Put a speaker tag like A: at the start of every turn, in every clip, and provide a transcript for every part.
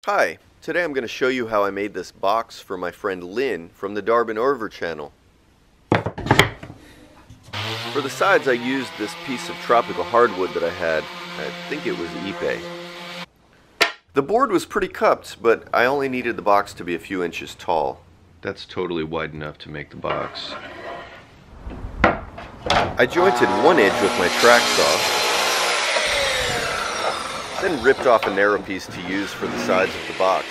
A: Hi, today I'm going to show you how I made this box for my friend Linn from the Darbin Orvar channel. For the sides I used this piece of tropical hardwood that I had. I think it was Ipe. The board was pretty cupped, but I only needed the box to be a few inches tall. That's totally wide enough to make the box. I jointed 1 inch with my track saw, then ripped off a narrow piece to use for the sides of the box.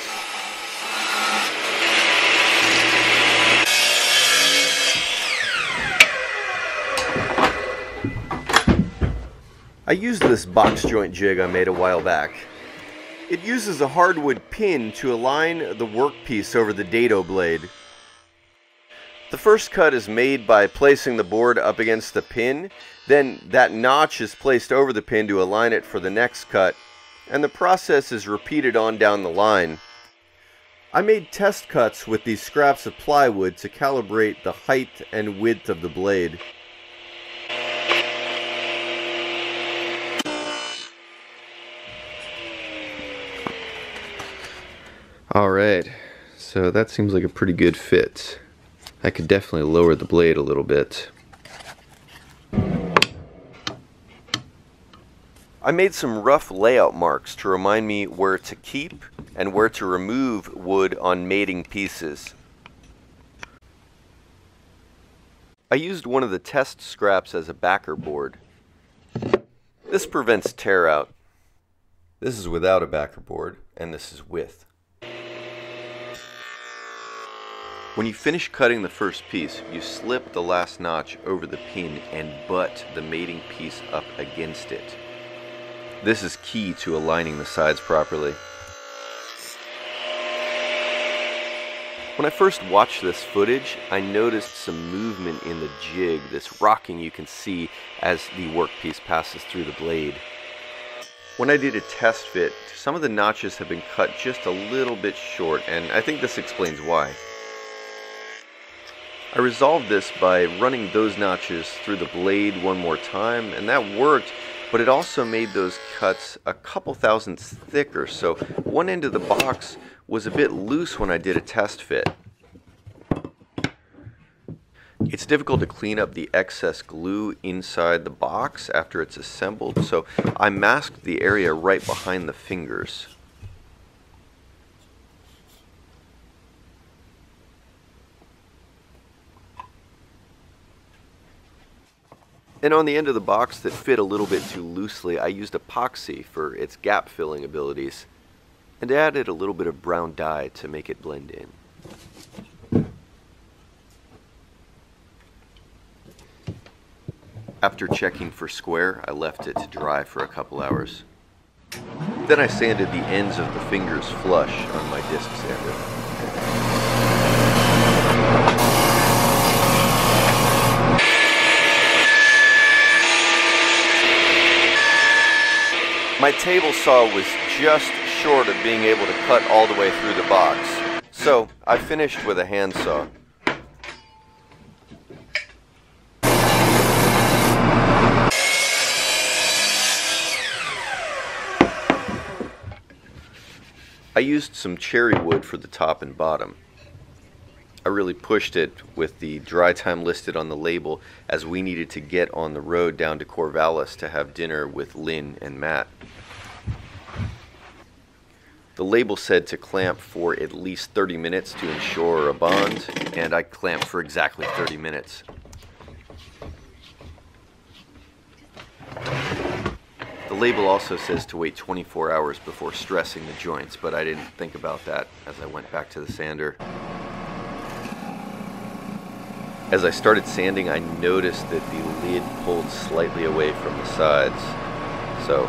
A: I used this box joint jig I made a while back. It uses a hardwood pin to align the workpiece over the dado blade. The first cut is made by placing the board up against the pin, then that notch is placed over the pin to align it for the next cut, and the process is repeated on down the line. I made test cuts with these scraps of plywood to calibrate the height and width of the blade. Alright, so that seems like a pretty good fit. I could definitely lower the blade a little bit. I made some rough layout marks to remind me where to keep and where to remove wood on mating pieces. I used one of the test scraps as a backer board. This prevents tear out. This is without a backer board, and this is with. When you finish cutting the first piece, you slip the last notch over the pin and butt the mating piece up against it. This is key to aligning the sides properly. When I first watched this footage, I noticed some movement in the jig, this rocking you can see as the workpiece passes through the blade. When I did a test fit, some of the notches have been cut just a little bit short, and I think this explains why. I resolved this by running those notches through the blade one more time, and that worked, but it also made those cuts a couple thousandths thicker, so one end of the box was a bit loose when I did a test fit. It's difficult to clean up the excess glue inside the box after it's assembled, so I masked the area right behind the fingers. And on the end of the box that fit a little bit too loosely, I used epoxy for its gap filling abilities and added a little bit of brown dye to make it blend in. After checking for square, I left it to dry for a couple hours. Then I sanded the ends of the fingers flush on my disc sander. My table saw was just short of being able to cut all the way through the box, so I finished with a handsaw. I used some cherry wood for the top and bottom. I really pushed it with the dry time listed on the label, as we needed to get on the road down to Corvallis to have dinner with Linn and Matt. The label said to clamp for at least 30 minutes to ensure a bond, and I clamped for exactly 30 minutes. The label also says to wait 24 hours before stressing the joints, but I didn't think about that as I went back to the sander. As I started sanding, I noticed that the lid pulled slightly away from the sides, so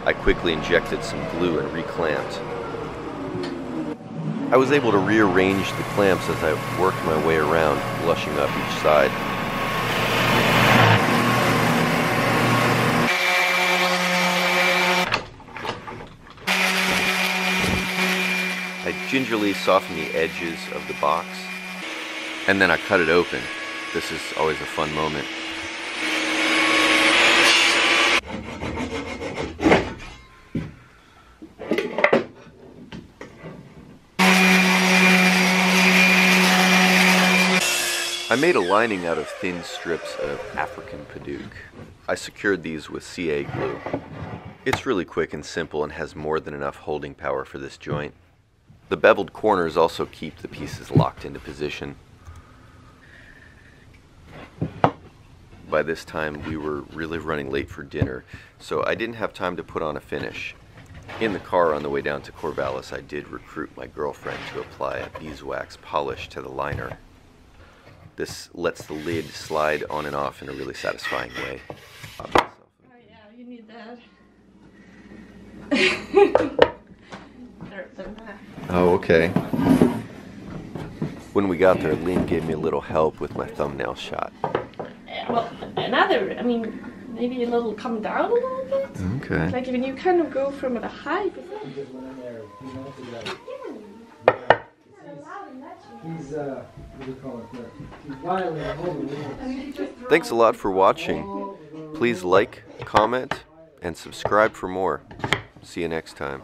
A: I quickly injected some glue and reclamped. I was able to rearrange the clamps as I worked my way around, blushing up each side. I gingerly softened the edges of the box, and then I cut it open. This is always a fun moment. made a lining out of thin strips of African Paduk. I secured these with CA glue. It's really quick and simple and has more than enough holding power for this joint. The beveled corners also keep the pieces locked into position. By this time we were really running late for dinner, so I didn't have time to put on a finish. In the car on the way down to Corvallis, I did recruit my girlfriend to apply a beeswax polish to the liner. This lets the lid slide on and off in a really satisfying way.
B: Oh yeah, you need that.
A: Oh, okay. When we got there, Linn gave me a little help with my thumbnail shot.
B: Well, maybe a little come down a little bit.
A: Okay.
B: Like when you kind of go from the high.
A: Thanks a lot for watching. Please like, comment, and subscribe for more. See you next time.